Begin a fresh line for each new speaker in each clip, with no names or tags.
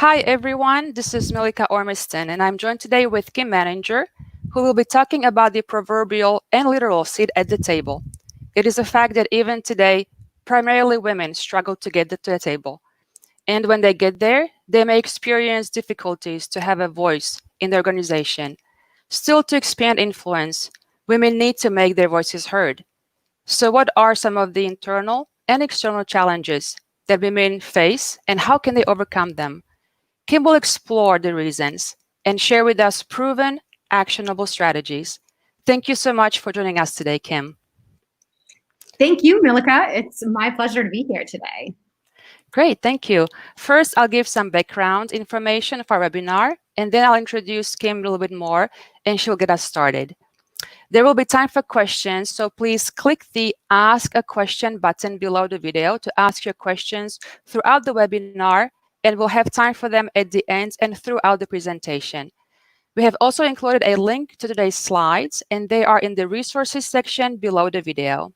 Hi everyone, this is Milika Ormiston, and I'm joined today with Kim Manager, who will be talking about the proverbial and literal seat at the table. It is a fact that even today, primarily women struggle to get to the table. And when they get there, they may experience difficulties to have a voice in the organization. Still, to expand influence, women need to make their voices heard. So, what are some of the internal and external challenges that women face, and how can they overcome them? Kim will explore the reasons and share with us proven, actionable strategies. Thank you so much for joining us today, Kim.
Thank you, Milika. It's my pleasure to be here today.
Great, thank you. First, I'll give some background information for our webinar, and then I'll introduce Kim a little bit more, and she'll get us started. There will be time for questions, so please click the Ask a Question button below the video to ask your questions throughout the webinar, and we'll have time for them at the end and throughout the presentation. We have also included a link to today's slides, and they are in the resources section below the video.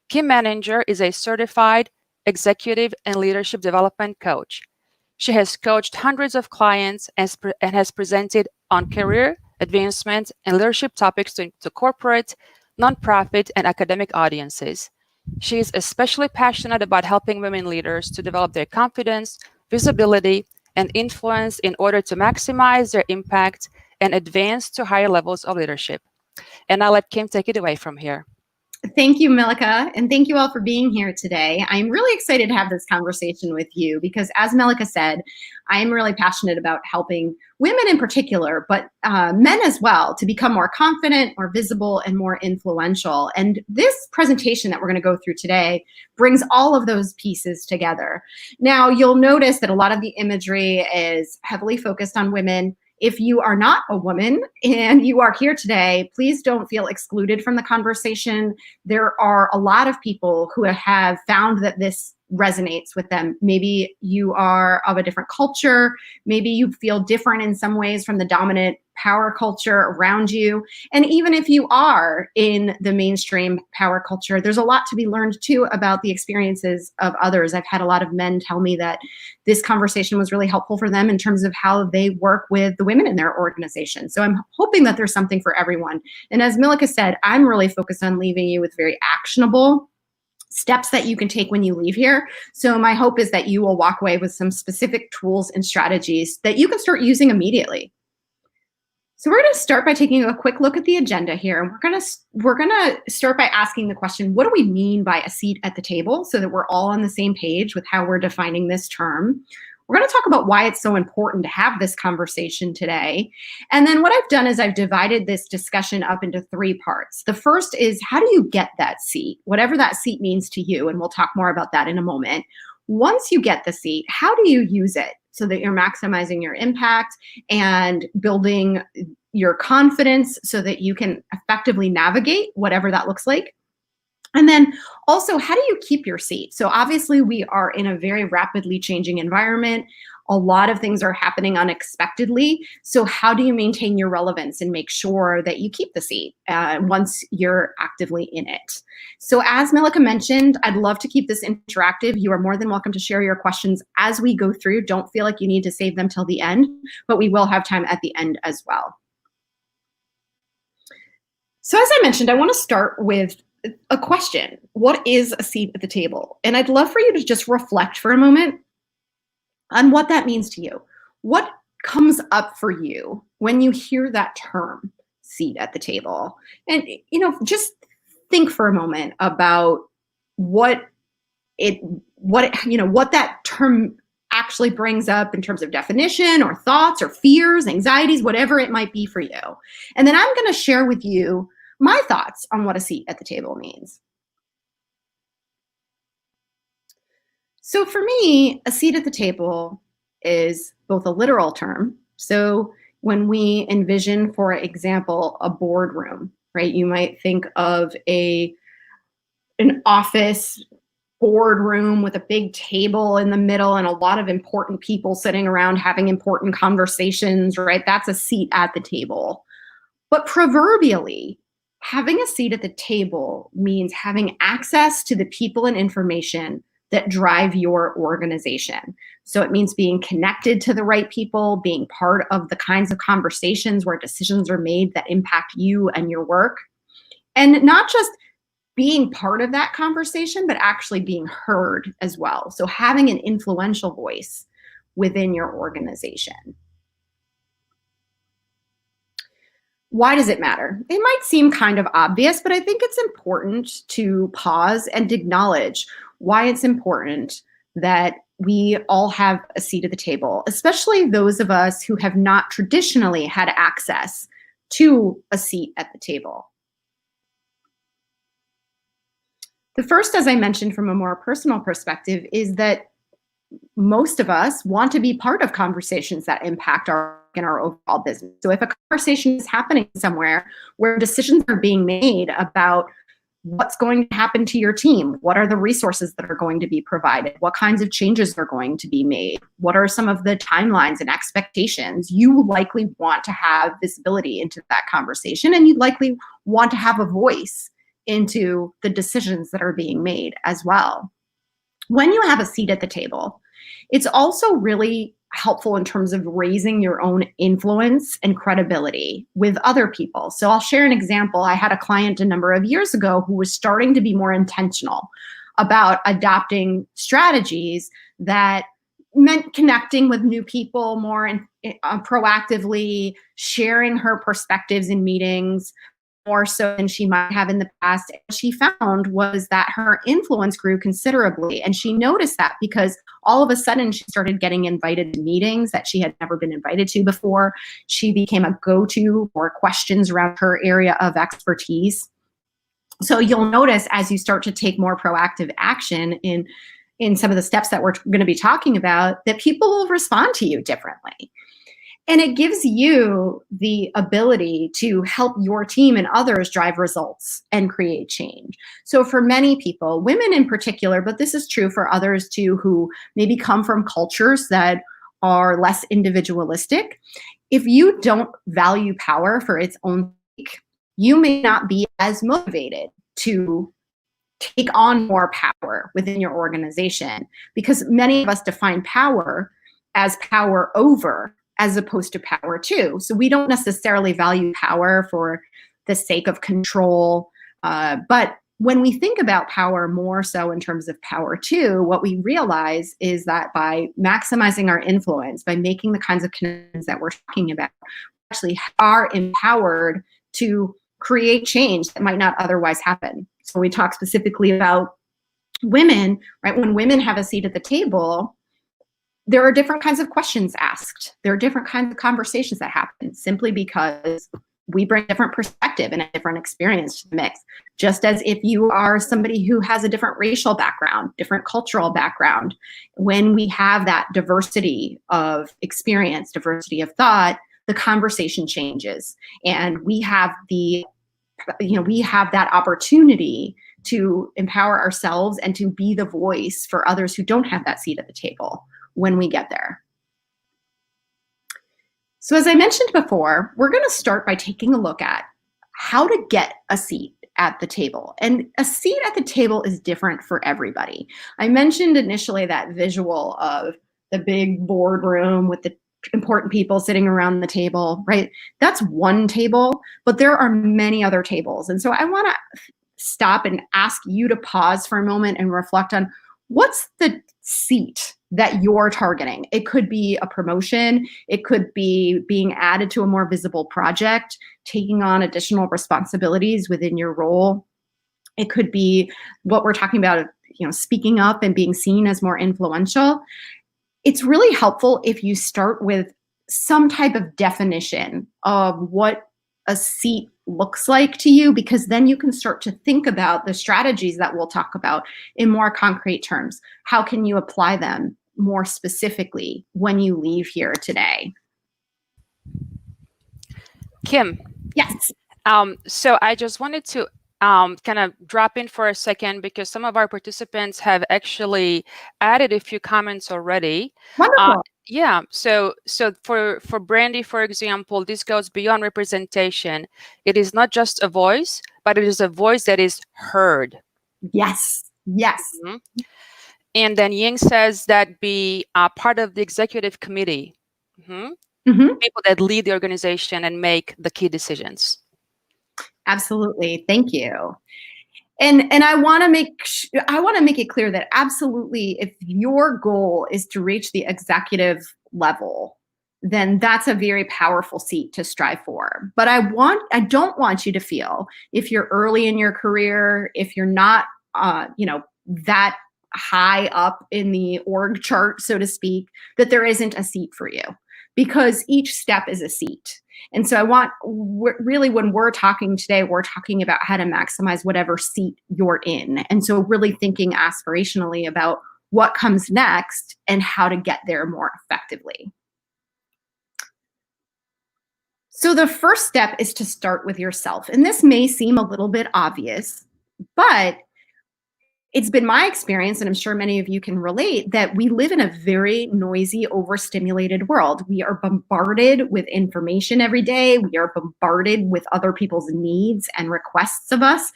Kim Manager is a certified executive and leadership development coach. She has coached hundreds of clients and has presented on career, advancement, and leadership topics to corporate, nonprofit, and academic audiences. She is especially passionate about helping women leaders to develop their confidence, visibility, and influence in order to maximize their impact and advance to higher levels of leadership. And I'll let Kim take it away from here.
Thank you, Milika, and thank you all for being here today. I'm really excited to have this conversation with you because, as Milika said, I'm really passionate about helping women in particular, but men as well, to become more confident, more visible, and more influential. And this presentation that we're going to go through today brings all of those pieces together. Now, you'll notice that a lot of the imagery is heavily focused on women. If you are not a woman and you are here today, please don't feel excluded from the conversation. There are a lot of people who have found that this resonates with them. Maybe you are of a different culture. Maybe you feel different in some ways from the dominant power culture around you. And even if you are in the mainstream power culture, there's a lot to be learned too about the experiences of others. I've had a lot of men tell me that this conversation was really helpful for them in terms of how they work with the women in their organization. So I'm hoping that there's something for everyone. And as Milika said, I'm really focused on leaving you with very actionable steps that you can take when you leave here. So my hope is that you will walk away with some specific tools and strategies that you can start using immediately. So we're going to start by taking a quick look at the agenda here. And we're going to start by asking the question, what do we mean by a seat at the table, so that we're all on the same page with how we're defining this term. We're going to talk about why it's so important to have this conversation today. And then what I've done is I've divided this discussion up into three parts. The first is, how do you get that seat, whatever that seat means to you? And we'll talk more about that in a moment. Once you get the seat, how do you use it so that you're maximizing your impact and building your confidence so that you can effectively navigate whatever that looks like? And then also, how do you keep your seat? So obviously we are in a very rapidly changing environment. A lot of things are happening unexpectedly. So how do you maintain your relevance and make sure that you keep the seat once you're actively in it? So as Milika mentioned, I'd love to keep this interactive. You are more than welcome to share your questions as we go through. Don't feel like you need to save them till the end, but we will have time at the end as well. So as I mentioned, I want to start with a question. What is a seat at the table? And I'd love for you to just reflect for a moment on what that means to you. What comes up for you when you hear that term, seat at the table? And, just think for a moment about what that term actually brings up in terms of definition or thoughts or fears, anxieties, whatever it might be for you. And then I'm going to share with you my thoughts on what a seat at the table means. So for me, a seat at the table is both a literal term. So when we envision, for example, a boardroom, right? You might think of an office boardroom with a big table in the middle and a lot of important people sitting around having important conversations, right? That's a seat at the table. But proverbially, having a seat at the table means having access to the people and information that drive your organization. So it means being connected to the right people, being part of the kinds of conversations where decisions are made that impact you and your work. And not just being part of that conversation, but actually being heard as well. So having an influential voice within your organization. Why does it matter? It might seem kind of obvious, but I think it's important to pause and acknowledge why it's important that we all have a seat at the table, especially those of us who have not traditionally had access to a seat at the table. The first, as I mentioned from a more personal perspective, is that most of us want to be part of conversations that impact our overall business. So if a conversation is happening somewhere where decisions are being made about what's going to happen to your team, what are the resources that are going to be provided, what kinds of changes are going to be made, what are some of the timelines and expectations, you likely want to have visibility into that conversation, and you likely want to have a voice into the decisions that are being made as well. When you have a seat at the table, it's also really helpful in terms of raising your own influence and credibility with other people. So I'll share an example. I had a client a number of years ago who was starting to be more intentional about adopting strategies that meant connecting with new people more proactively, sharing her perspectives in meetings, more so than she might have in the past. And what she found was that her influence grew considerably. And she noticed that because all of a sudden she started getting invited to meetings that she had never been invited to before. She became a go-to for questions around her area of expertise. So you'll notice as you start to take more proactive action in some of the steps that we're going to be talking about, that people will respond to you differently. And it gives you the ability to help your team and others drive results and create change. So for many people, women in particular, but this is true for others too, who maybe come from cultures that are less individualistic, if you don't value power for its own sake, you may not be as motivated to take on more power within your organization, because many of us define power as power over as opposed to power to. So we don't necessarily value power for the sake of control. But when we think about power more so in terms of power to, what we realize is that by maximizing our influence, by making the kinds of connections that we're talking about, we actually are empowered to create change that might not otherwise happen. So we talk specifically about women, right? When women have a seat at the table, there are different kinds of questions asked. There are different kinds of conversations that happen simply because we bring different perspective and a different experience to the mix. Just as if you are somebody who has a different racial background, different cultural background, when we have that diversity of experience, diversity of thought, the conversation changes. And we have that opportunity to empower ourselves and to be the voice for others who don't have that seat at the table when we get there. So as I mentioned before, we're going to start by taking a look at how to get a seat at the table. And a seat at the table is different for everybody. I mentioned initially that visual of the big boardroom with the important people sitting around the table, right? That's one table, but there are many other tables. And so I want to stop and ask you to pause for a moment and reflect on what's the seat that you're targeting. It could be a promotion. It could be being added to a more visible project, taking on additional responsibilities within your role. It could be what we're talking about, speaking up and being seen as more influential. It's really helpful if you start with some type of definition of what a seat looks like to you, because then you can start to think about the strategies that we'll talk about in more concrete terms. How can you apply them more specifically when you leave here today?
Kim.
Yes.
So I just wanted to kind of drop in for a second, because some of our participants have actually added a few comments already.
Wonderful.
Yeah. So for Brandy, for example, this goes beyond representation. It is not just a voice, but it is a voice that is heard.
Yes. Yes.
Mm-hmm. And then Ying says that be part of the executive committee.
Mm-hmm.
People that lead the organization and make the key decisions.
Absolutely. Thank you. And I want to make it clear that absolutely, if your goal is to reach the executive level, then that's a very powerful seat to strive for. But I don't want you to feel, if you're early in your career, if you're not that high up in the org chart, so to speak, that there isn't a seat for you, because each step is a seat. And so really, when we're talking today, we're talking about how to maximize whatever seat you're in. And so really thinking aspirationally about what comes next and how to get there more effectively. So the first step is to start with yourself. And this may seem a little bit obvious, but it's been my experience, and I'm sure many of you can relate, that we live in a very noisy, overstimulated world. We are bombarded with information every day. We are bombarded with other people's needs and requests of us.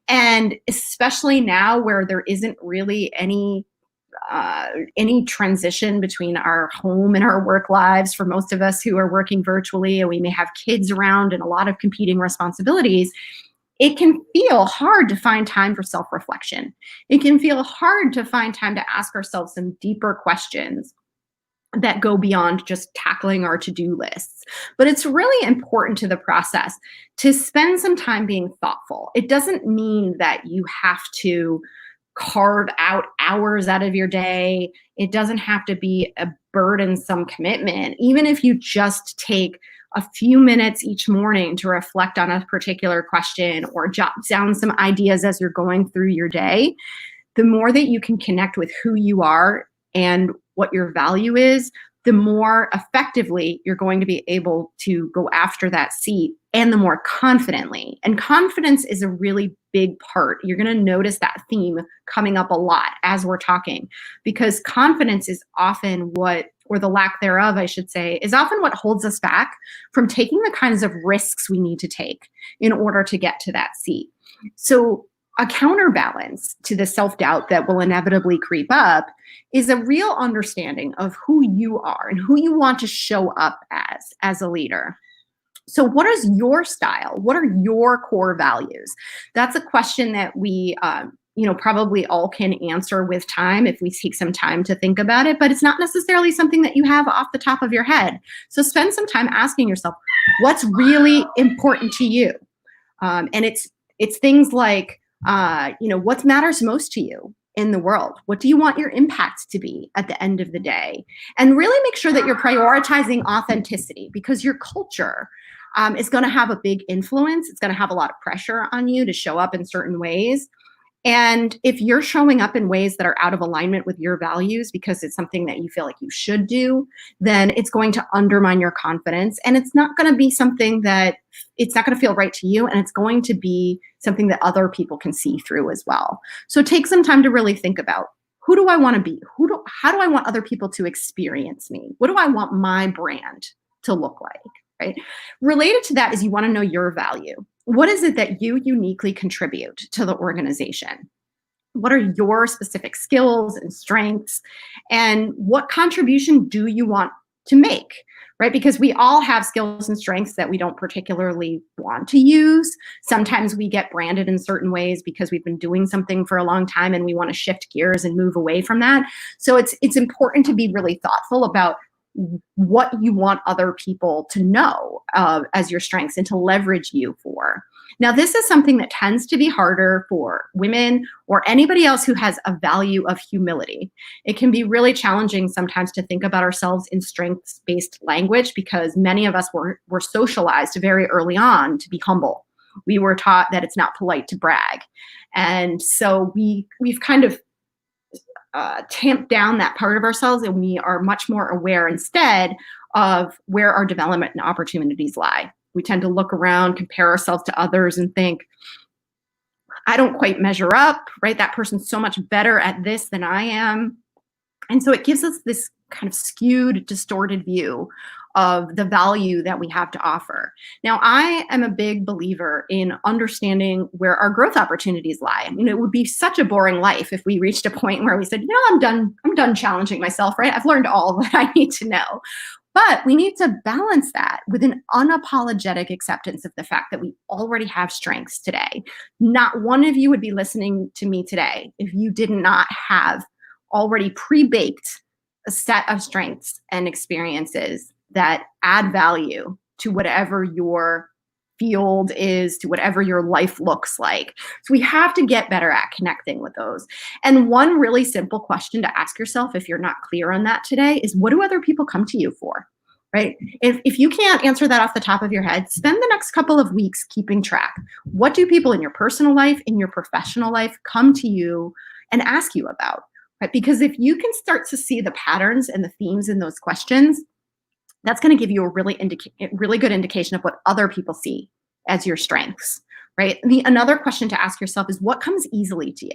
And especially now, where there isn't really any transition between our home and our work lives for most of us who are working virtually, and we may have kids around and a lot of competing responsibilities, it can feel hard to find time for self-reflection. It can feel hard to find time to ask ourselves some deeper questions that go beyond just tackling our to-do lists. But it's really important to the process to spend some time being thoughtful. It doesn't mean that you have to carve out hours out of your day. It doesn't have to be a burdensome commitment. Even if you just take a few minutes each morning to reflect on a particular question or jot down some ideas as you're going through your day, the more that you can connect with who you are and what your value is, the more effectively you're going to be able to go after that seat, and the more confidently. And confidence is a really big part. You're going to notice that theme coming up a lot as we're talking, because confidence is often or the lack thereof, I should say, is often what holds us back from taking the kinds of risks we need to take in order to get to that seat. So a counterbalance to the self-doubt that will inevitably creep up is a real understanding of who you are and who you want to show up as a leader. So what is your style? What are your core values? That's a question that we probably all can answer with time if we take some time to think about it, but it's not necessarily something that you have off the top of your head. So spend some time asking yourself, what's really important to you? And it's things like, what matters most to you in the world? What do you want your impact to be at the end of the day? And really make sure that you're prioritizing authenticity, because your culture is going to have a big influence. It's going to have a lot of pressure on you to show up in certain ways. And if you're showing up in ways that are out of alignment with your values because it's something that you feel like you should do, then it's going to undermine your confidence. And it's not going to be something that it's not going to feel right to you. And it's going to be something that other people can see through as well. So take some time to really think about, who do I want to be? How do I want other people to experience me? What do I want my brand to look like? Right? Related to that is, you want to know your value. What is it that you uniquely contribute to the organization? What are your specific skills and strengths? And what contribution do you want to make? Right? Because we all have skills and strengths that we don't particularly want to use. Sometimes we get branded in certain ways because we've been doing something for a long time and we want to shift gears and move away from that. So it's important to be really thoughtful about what you want other people to know as your strengths and to leverage you for. Now, this is something that tends to be harder for women or anybody else who has a value of humility. It can be really challenging sometimes to think about ourselves in strengths-based language, because many of us were socialized very early on to be humble. We were taught that it's not polite to brag. And so we've kind of tamp down that part of ourselves, and we are much more aware instead of where our development and opportunities lie. We tend to look around, compare ourselves to others, and think, I don't quite measure up, right? That person's so much better at this than I am. And so it gives us this kind of skewed, distorted view of the value that we have to offer. Now, I am a big believer in understanding where our growth opportunities lie. It would be such a boring life if we reached a point where we said, I'm done challenging myself, right? I've learned all that I need to know. But we need to balance that with an unapologetic acceptance of the fact that we already have strengths today. Not one of you would be listening to me today if you did not have already pre-baked a set of strengths and experiences that add value to whatever your field is, to whatever your life looks like. So we have to get better at connecting with those. And one really simple question to ask yourself, if you're not clear on that today, is what do other people come to you for? Right? If you can't answer that off the top of your head, spend the next couple of weeks keeping track. What do people in your personal life, in your professional life, come to you and ask you about? Right? Because if you can start to see the patterns and the themes in those questions, that's going to give you a really good indication of what other people see as your strengths, right? Another question to ask yourself is what comes easily to you?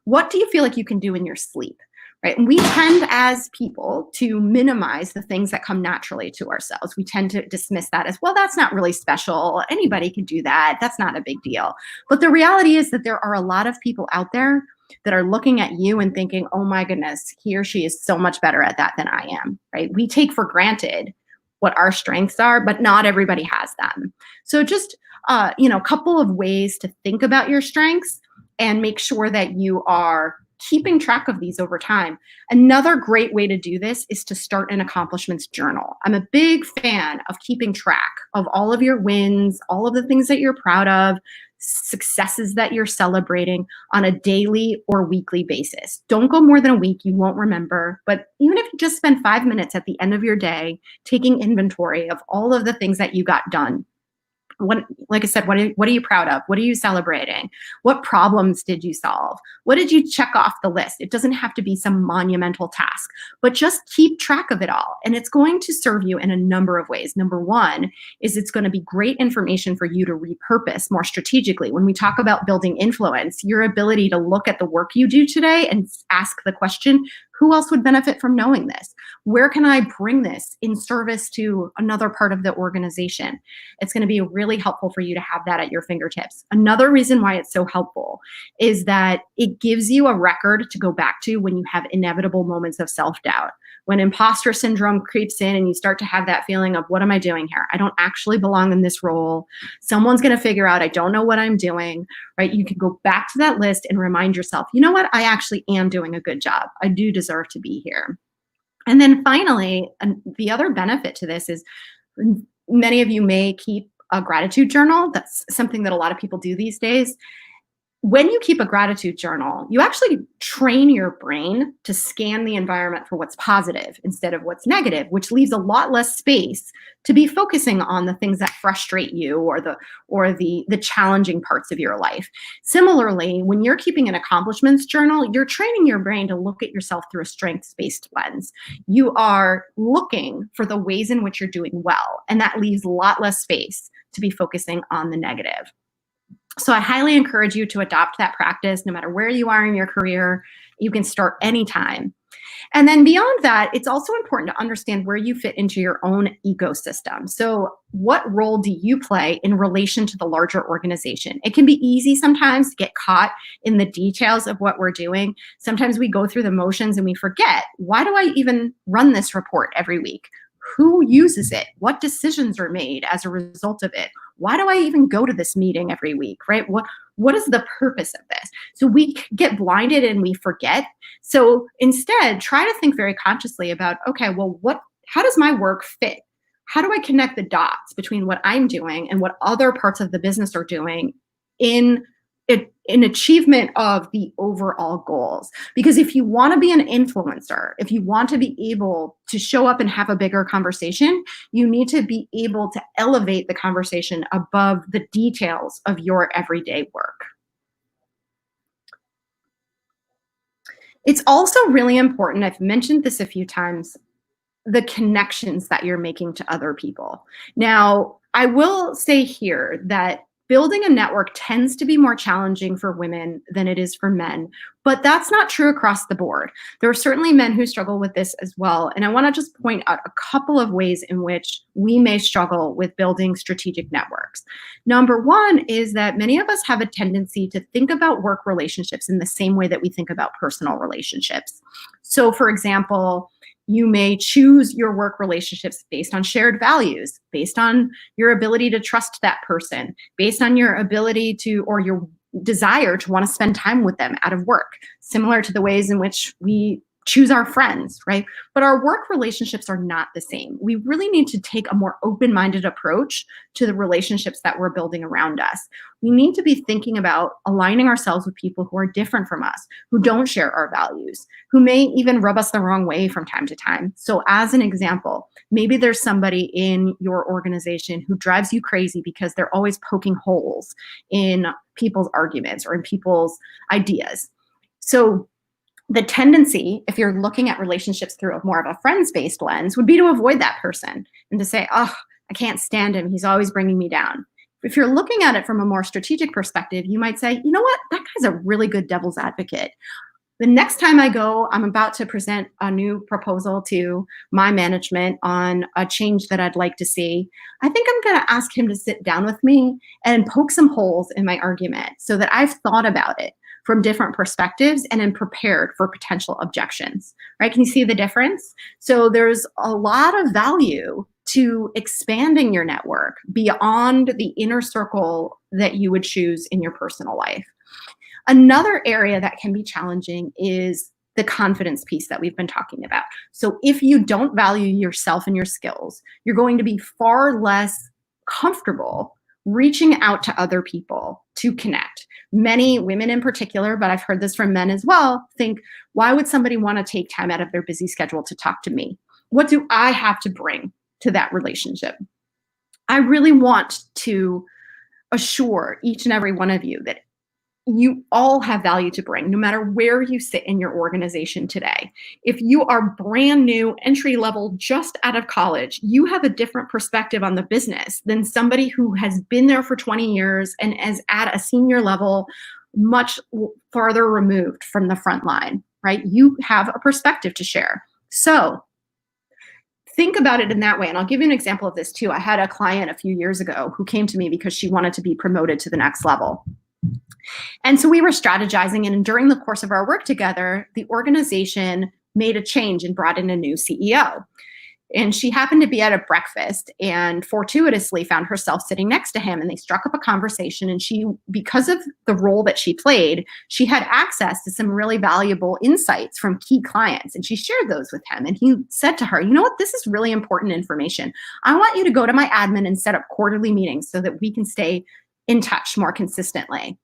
What do you feel like you can do in your sleep, right? And we tend as people to minimize the things that come naturally to ourselves. We tend to dismiss that as, well, that's not really special. Anybody can do that. That's not a big deal. But the reality is that there are a lot of people out there that are looking at you and thinking, oh my goodness, he or she is so much better at that than I am, right? We take for granted what our strengths are, but not everybody has them. So just, a couple of ways to think about your strengths and make sure that you are keeping track of these over time. Another great way to do this is to start an accomplishments journal. I'm a big fan of keeping track of all of your wins, all of the things that you're proud of, successes that you're celebrating on a daily or weekly basis. Don't go more than a week. You won't remember. But even if you just spend 5 minutes at the end of your day taking inventory of all of the things that you got done, like I said, what are you proud of? What are you celebrating? What problems did you solve? What did you check off the list? It doesn't have to be some monumental task, but just keep track of it all. And it's going to serve you in a number of ways. Number one is it's going to be great information for you to repurpose more strategically. When we talk about building influence, your ability to look at the work you do today and ask the question, who else would benefit from knowing this? Where can I bring this in service to another part of the organization? It's going to be really helpful for you to have that at your fingertips. Another reason why it's so helpful is that it gives you a record to go back to when you have inevitable moments of self-doubt. When imposter syndrome creeps in and you start to have that feeling of, what am I doing here? I don't actually belong in this role. Someone's going to figure out I don't know what I'm doing, right? You can go back to that list and remind yourself, you know what? I actually am doing a good job. I do deserve to be here. And then finally, the other benefit to this is many of you may keep a gratitude journal. That's something that a lot of people do these days. When you keep a gratitude journal, you actually train your brain to scan the environment for what's positive instead of what's negative, which leaves a lot less space to be focusing on the things that frustrate you or the challenging parts of your life. Similarly, when you're keeping an accomplishments journal, you're training your brain to look at yourself through a strengths-based lens. You are looking for the ways in which you're doing well, and that leaves a lot less space to be focusing on the negative. So I highly encourage you to adopt that practice no matter where you are in your career. You can start anytime. And then beyond that, it's also important to understand where you fit into your own ecosystem. So what role do you play in relation to the larger organization? It can be easy sometimes to get caught in the details of what we're doing. Sometimes we go through the motions and we forget, why do I even run this report every week? Who uses it? What decisions are made as a result of it? Why do I even go to this meeting every week, right? What is the purpose of this? So we get blinded and we forget. So instead, try to think very consciously about, okay, well, how does my work fit? How do I connect the dots between what I'm doing and what other parts of the business are doing in achievement of the overall goals? Because if you want to be an influencer, if you want to be able to show up and have a bigger conversation, you need to be able to elevate the conversation above the details of your everyday work. It's also really important, I've mentioned this a few times, the connections that you're making to other people. Now, I will say here that building a network tends to be more challenging for women than it is for men, but that's not true across the board. There are certainly men who struggle with this as well. And I want to just point out a couple of ways in which we may struggle with building strategic networks. Number one is that many of us have a tendency to think about work relationships in the same way that we think about personal relationships. So, for example, you may choose your work relationships based on shared values, based on your ability to trust that person, based on your ability to, or your desire to want to spend time with them out of work, similar to the ways in which we choose our friends, right? But our work relationships are not the same. We really need to take a more open-minded approach to the relationships that we're building around us. We need to be thinking about aligning ourselves with people who are different from us, who don't share our values, who may even rub us the wrong way from time to time. So as an example, maybe there's somebody in your organization who drives you crazy because they're always poking holes in people's arguments or in people's ideas. So the tendency, if you're looking at relationships through more of a friends-based lens, would be to avoid that person and to say, oh, I can't stand him. He's always bringing me down. If you're looking at it from a more strategic perspective, you might say, you know what? That guy's a really good devil's advocate. The next time I go, I'm about to present a new proposal to my management on a change that I'd like to see. I think I'm going to ask him to sit down with me and poke some holes in my argument so that I've thought about it from different perspectives and am prepared for potential objections, right? Can you see the difference? So there's a lot of value to expanding your network beyond the inner circle that you would choose in your personal life. Another area that can be challenging is the confidence piece that we've been talking about. So if you don't value yourself and your skills, you're going to be far less comfortable reaching out to other people to connect. Many women in particular, but I've heard this from men as well, think, why would somebody want to take time out of their busy schedule to talk to me? What do I have to bring to that relationship? I really want to assure each and every one of you that you all have value to bring, no matter where you sit in your organization today. If you are brand new, entry level, just out of college, you have a different perspective on the business than somebody who has been there for 20 years and is at a senior level, much farther removed from the front line, right? You have a perspective to share. So think about it in that way. And I'll give you an example of this too. I had a client a few years ago who came to me because she wanted to be promoted to the next level. And so we were strategizing, and during the course of our work together, the organization made a change and brought in a new CEO. And she happened to be at a breakfast and fortuitously found herself sitting next to him, and they struck up a conversation. And she, because of the role that she played, she had access to some really valuable insights from key clients, and she shared those with him. And he said to her, you know what, this is really important information. I want you to go to my admin and set up quarterly meetings so that we can stay in touch more consistently.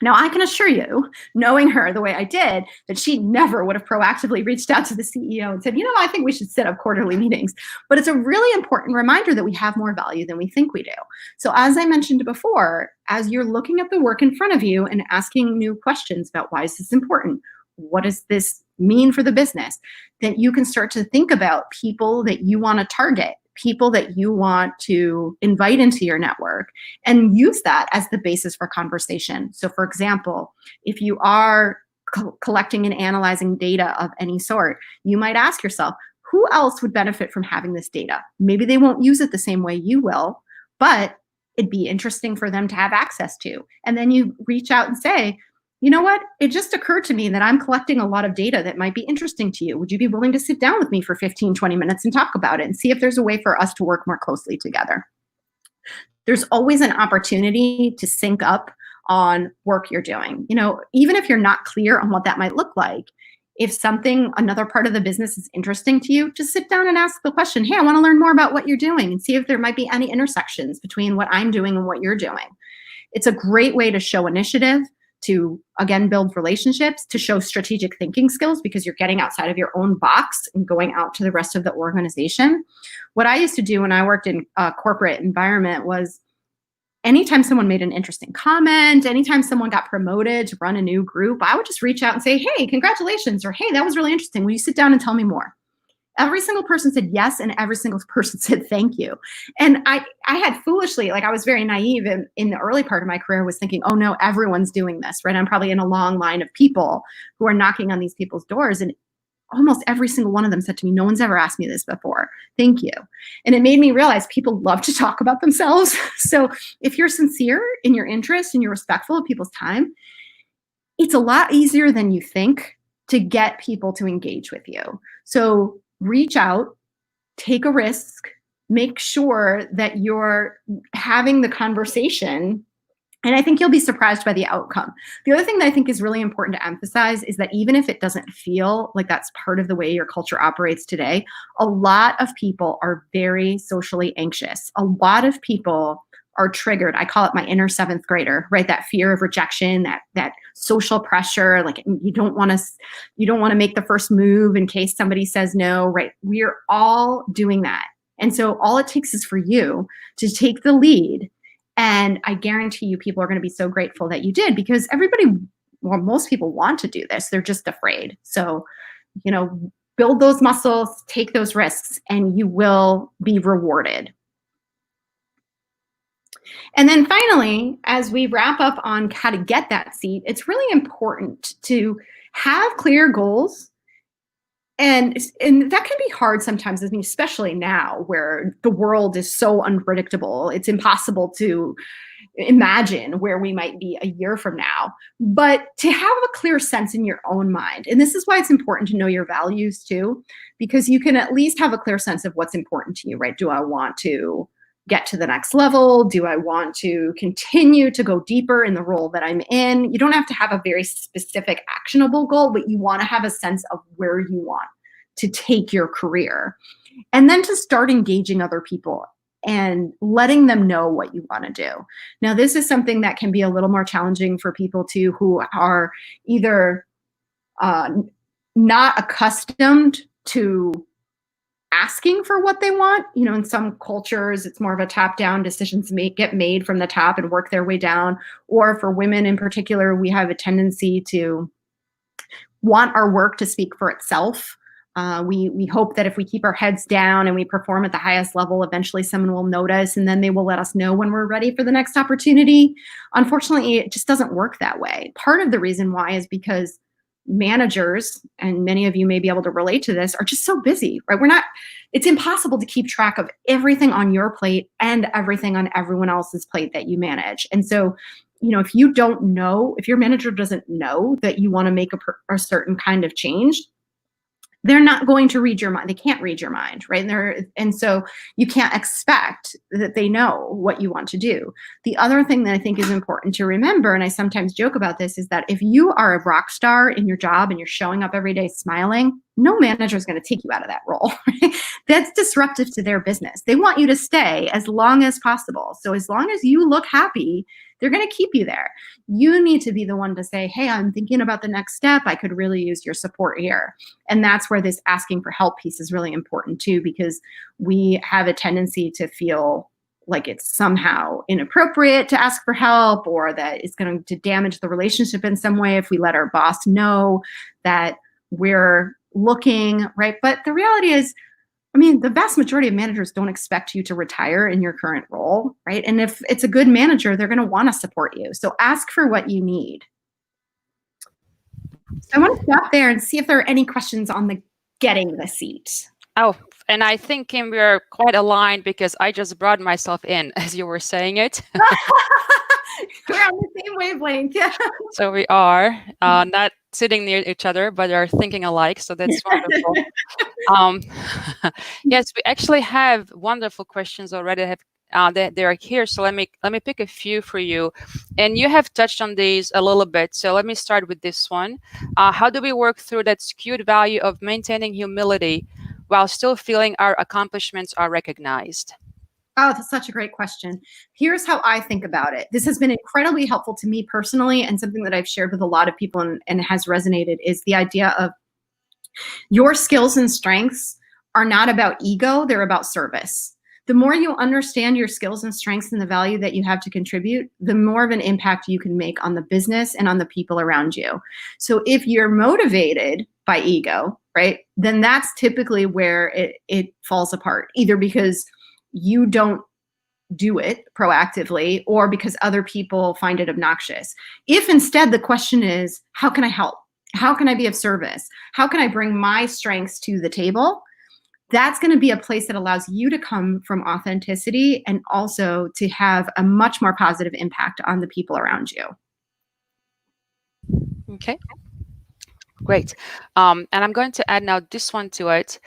Now, I can assure you, knowing her the way I did, that she never would have proactively reached out to the CEO and said, you know, I think we should set up quarterly meetings. But it's a really important reminder that we have more value than we think we do. So as I mentioned before, as you're looking at the work in front of you and asking new questions about why is this important, what does this mean for the business, then you can start to think about people that you want to target, people that you want to invite into your network, and use that as the basis for conversation. So for example, if you are collecting and analyzing data of any sort, you might ask yourself, who else would benefit from having this data? Maybe they won't use it the same way you will, but it'd be interesting for them to have access to. And then you reach out and say, you know what? It just occurred to me that I'm collecting a lot of data that might be interesting to you. Would you be willing to sit down with me for 15, 20 minutes and talk about it and see if there's a way for us to work more closely together? There's always an opportunity to sync up on work you're doing. You know, even if you're not clear on what that might look like, if something, another part of the business is interesting to you, just sit down and ask the question, hey, I want to learn more about what you're doing and see if there might be any intersections between what I'm doing and what you're doing. It's a great way to show initiative, to, again, build relationships, to show strategic thinking skills because you're getting outside of your own box and going out to the rest of the organization. What I used to do when I worked in a corporate environment was anytime someone made an interesting comment, anytime someone got promoted to run a new group, I would just reach out and say, hey, congratulations, or hey, that was really interesting. Will you sit down and tell me more? Every single person said yes, and every single person said thank you. And I had foolishly, like I was very naive in the early part of my career, was thinking, oh no, everyone's doing this, right? I'm probably in a long line of people who are knocking on these people's doors. And almost every single one of them said to me, no one's ever asked me this before. Thank you. And it made me realize people love to talk about themselves. So if you're sincere in your interest and you're respectful of people's time, it's a lot easier than you think to get people to engage with you. So reach out, take a risk, make sure that you're having the conversation. And I think you'll be surprised by the outcome. The other thing that I think is really important to emphasize is that even if it doesn't feel like that's part of the way your culture operates today, a lot of people are very socially anxious. A lot of people are triggered. I call it my inner seventh grader, right? That fear of rejection, that social pressure, like you don't want to make the first move in case somebody says no, right? We're all doing that. And so all it takes is for you to take the lead. And I guarantee you people are going to be so grateful that you did, because most people want to do this. They're just afraid. So, build those muscles, take those risks, and you will be rewarded. And then finally, as we wrap up on how to get that seat, it's really important to have clear goals. And that can be hard sometimes, especially now where the world is so unpredictable. It's impossible to imagine where we might be a year from now. But to have a clear sense in your own mind, and this is why it's important to know your values too, because you can at least have a clear sense of what's important to you, right? Do I want to get to the next level? Do I want to continue to go deeper in the role that I'm in? You don't have to have a very specific actionable goal, but you want to have a sense of where you want to take your career. And then to start engaging other people and letting them know what you want to do. Now, this is something that can be a little more challenging for people too, who are either not accustomed to asking for what they want. In some cultures, it's more of a top-down, decisions get made from the top and work their way down. Or for women in particular, we have a tendency to want our work to speak for itself. We hope that if we keep our heads down and we perform at the highest level, eventually someone will notice and then they will let us know when we're ready for the next opportunity. Unfortunately, it just doesn't work that way. Part of the reason why is because managers, and many of you may be able to relate to this, are just so busy, right? It's impossible to keep track of everything on your plate and everything on everyone else's plate that you manage. And so, if your manager doesn't know that you want to make a certain kind of change, they're not going to read your mind. They can't read your mind, right? And so you can't expect that they know what you want to do. The other thing that I think is important to remember, and I sometimes joke about this, is that if you are a rock star in your job and you're showing up every day smiling, no manager is going to take you out of that role. That's disruptive to their business. They want you to stay as long as possible. So as long as you look happy, they're going to keep you there. You need to be the one to say, hey, I'm thinking about the next step. I could really use your support here. And that's where this asking for help piece is really important too, because we have a tendency to feel like it's somehow inappropriate to ask for help, or that it's going to damage the relationship in some way if we let our boss know that we're looking, right? But the reality is, the vast majority of managers don't expect you to retire in your current role, right? And if it's a good manager, they're going to want to support you. So ask for what you need. So I want to stop there and see if there are any questions on the getting the seat.
Oh, and I think, Kim, we're quite aligned because I just brought myself in as you were saying it.
We're on the same wavelength. Yeah.
So we are not sitting near each other, but are thinking alike. So that's wonderful. Yes, we actually have wonderful questions already. They are here. So let me pick a few for you. And you have touched on these a little bit. So let me start with this one. How do we work through that skewed value of maintaining humility while still feeling our accomplishments are recognized?
Oh, that's such a great question. Here's how I think about it. This has been incredibly helpful to me personally, and something that I've shared with a lot of people and has resonated is the idea of your skills and strengths are not about ego, they're about service. The more you understand your skills and strengths and the value that you have to contribute, the more of an impact you can make on the business and on the people around you. So if you're motivated by ego, right? Then that's typically where it falls apart, either because you don't do it proactively or because other people find it obnoxious. If instead the question is, how can I help? How can I be of service? How can I bring my strengths to the table? That's going to be a place that allows you to come from authenticity and also to have a much more positive impact on the people around you.
Okay, great. And I'm going to add now this one to it.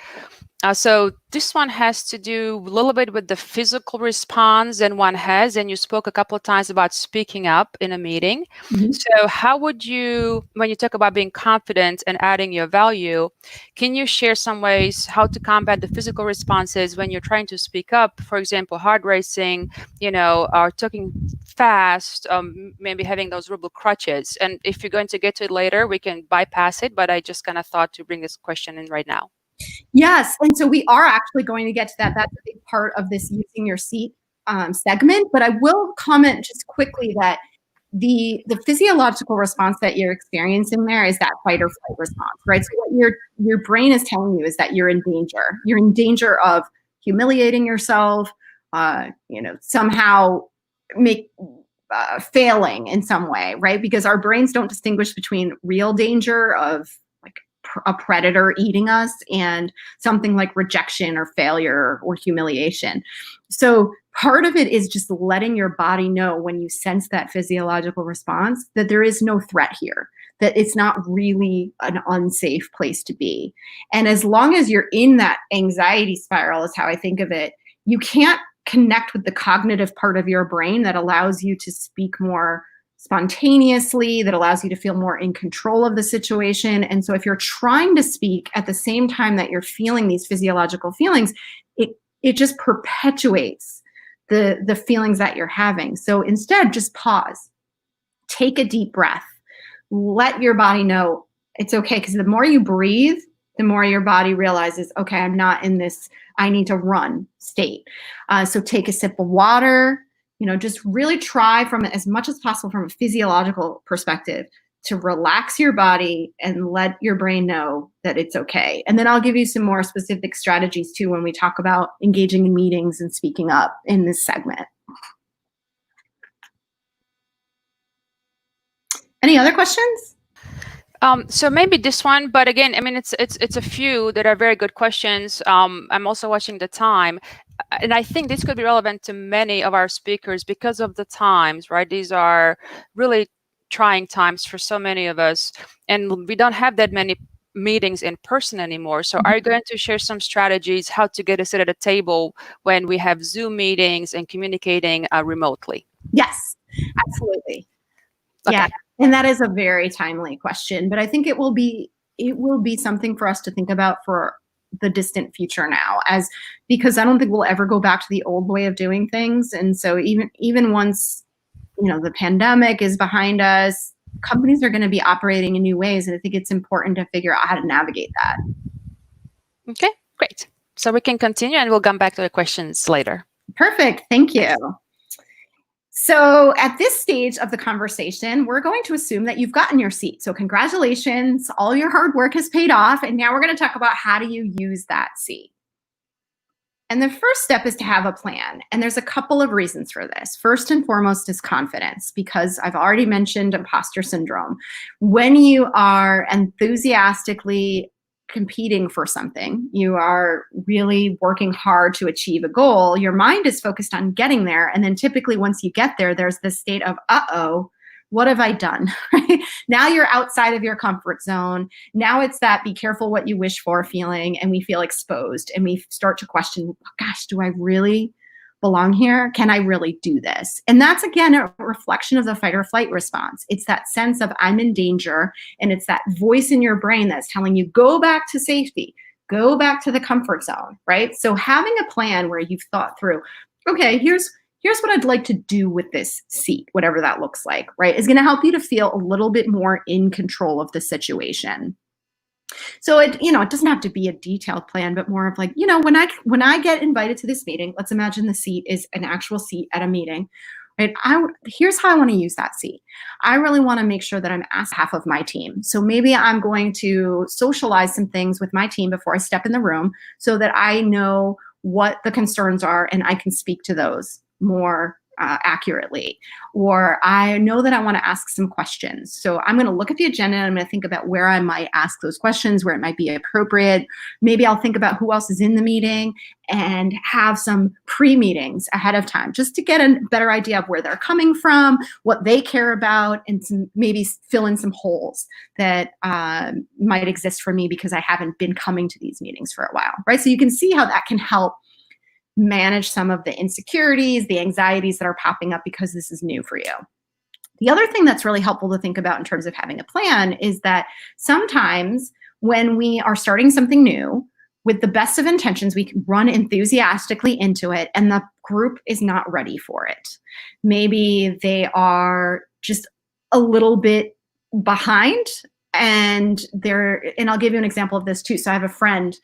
So this one has to do a little bit with the physical response that one has, and you spoke a couple of times about speaking up in a meeting.
Mhm.
So how would you, when you talk about being confident and adding your value, can you share some ways how to combat the physical responses when you're trying to speak up? For example, heart racing, or talking fast, maybe having those verbal crutches. And if you're going to get to it later, we can bypass it, but I just kind of thought to bring this question in right now.
Yes, and so we are actually going to get to that. That's a big part of this using your seat segment. But I will comment just quickly that the physiological response that you're experiencing there is that fight or flight response, right? So what your brain is telling you is that you're in danger. You're in danger of humiliating yourself, somehow failing in some way, right? Because our brains don't distinguish between real danger of a predator eating us and something like rejection or failure or humiliation. So part of it is just letting your body know when you sense that physiological response that there is no threat here, that it's not really an unsafe place to be. And as long as you're in that anxiety spiral, is how I think of it, you can't connect with the cognitive part of your brain that allows you to speak more spontaneously, that allows you to feel more in control of the situation. And so if you're trying to speak at the same time that you're feeling these physiological feelings, it just perpetuates the feelings that you're having. So instead, just pause, take a deep breath, let your body know it's okay. Because the more you breathe, the more your body realizes, okay, I'm not in this I need to run state. So take a sip of water, just really try from as much as possible from a physiological perspective to relax your body and let your brain know that it's okay. And then I'll give you some more specific strategies too when we talk about engaging in meetings and speaking up in this segment. Any other questions?
So maybe this one, but again, I mean, it's a few that are very good questions. I'm also watching the time, and I think this could be relevant to many of our speakers because of the times, right? These are really trying times for so many of us, and we don't have that many meetings in person anymore. So are you going to share some strategies how to get a seat at a table when we have Zoom meetings and communicating remotely?
Yes, absolutely.
Okay.
Yeah, and that is a very timely question, but I think it will be something for us to think about for the distant future now, because I don't think we'll ever go back to the old way of doing things. And so even once the pandemic is behind us, companies are going to be operating in new ways, and I think it's important to figure out how to navigate that.
Okay, great. So we can continue, and we'll come back to the questions later.
Perfect. Thank you. So at this stage of the conversation, we're going to assume that you've gotten your seat. So congratulations, all your hard work has paid off. And now we're going to talk about how do you use that seat. And the first step is to have a plan. And there's a couple of reasons for this. First and foremost is confidence, because I've already mentioned imposter syndrome. When you are enthusiastically competing for something, you are really working hard to achieve a goal, your mind is focused on getting there. And then typically once you get there, there's this state of, uh-oh, what have I done? Right? Now you're outside of your comfort zone. Now it's that be careful what you wish for feeling, and we feel exposed and we start to question, gosh, do I really belong here? Can I really do this? And that's, again, a reflection of the fight or flight response. It's that sense of I'm in danger, and it's that voice in your brain that's telling you, go back to safety, go back to the comfort zone, right? So having a plan where you've thought through, okay, here's what I'd like to do with this seat, whatever that looks like, right, is going to help you to feel a little bit more in control of the situation. So it doesn't have to be a detailed plan, but more of like, when I get invited to this meeting, let's imagine the seat is an actual seat at a meeting. right? Here's how I want to use that seat. I really want to make sure that I'm asked half of my team. So maybe I'm going to socialize some things with my team before I step in the room so that I know what the concerns are and I can speak to those more accurately. Or I know that I want to ask some questions. So I'm going to look at the agenda and I'm going to think about where I might ask those questions, where it might be appropriate. Maybe I'll think about who else is in the meeting and have some pre-meetings ahead of time just to get a better idea of where they're coming from, what they care about, and maybe fill in some holes that might exist for me because I haven't been coming to these meetings for a while, right? So you can see how that can help manage some of the insecurities, the anxieties that are popping up because this is new for you. The other thing that's really helpful to think about in terms of having a plan is that sometimes when we are starting something new, with the best of intentions, we can run enthusiastically into it and the group is not ready for it. Maybe they are just a little bit behind and I'll give you an example of this too. So I have a friend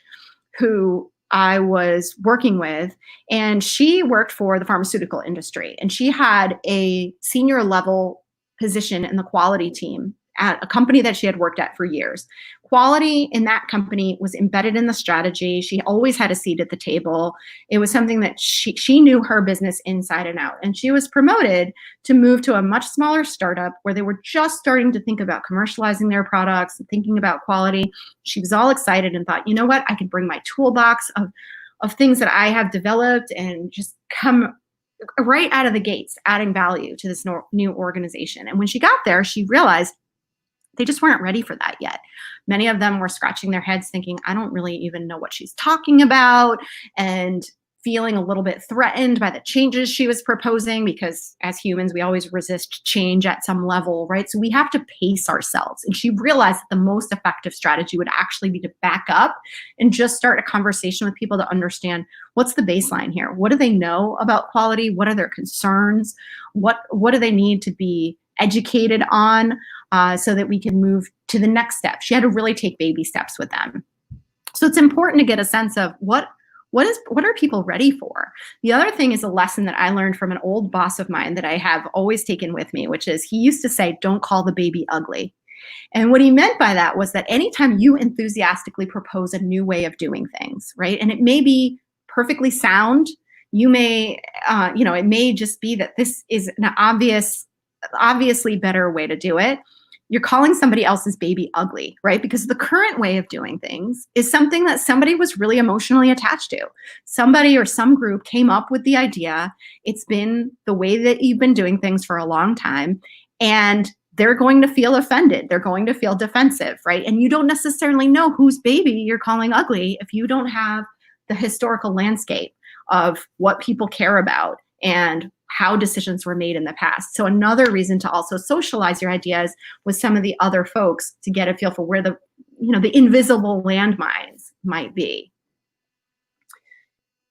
who I was working with, and she worked for the pharmaceutical industry, and she had a senior level position in the quality team at a company that she had worked at for years. Quality in that company was embedded in the strategy. She always had a seat at the table. It was something that she knew her business inside and out. And she was promoted to move to a much smaller startup where they were just starting to think about commercializing their products and thinking about quality. She was all excited and thought, you know what, I could bring my toolbox of things that I have developed and just come right out of the gates, adding value to this new organization. And when she got there, she realized they just weren't ready for that yet. Many of them were scratching their heads thinking, I don't really even know what she's talking about, and feeling a little bit threatened by the changes she was proposing, because as humans, we always resist change at some level, right? So we have to pace ourselves. And she realized that the most effective strategy would actually be to back up and just start a conversation with people to understand what's the baseline here. What do they know about quality? What are their concerns? What do they need to be educated on? So that we can move to the next step. She had to really take baby steps with them. So it's important to get a sense of what are people ready for? The other thing is a lesson that I learned from an old boss of mine that I have always taken with me, which is he used to say, don't call the baby ugly. And what he meant by that was that anytime you enthusiastically propose a new way of doing things, right? And it may be perfectly sound. You may, it may just be that this is an obviously better way to do it. You're calling somebody else's baby ugly, right? Because the current way of doing things is something that somebody was really emotionally attached to. Somebody or some group came up with the idea. It's been the way that you've been doing things for a long time. And they're going to feel offended. They're going to feel defensive, right? And you don't necessarily know whose baby you're calling ugly if you don't have the historical landscape of what people care about and how decisions were made in the past. So another reason to also socialize your ideas with some of the other folks to get a feel for where the invisible landmines might be.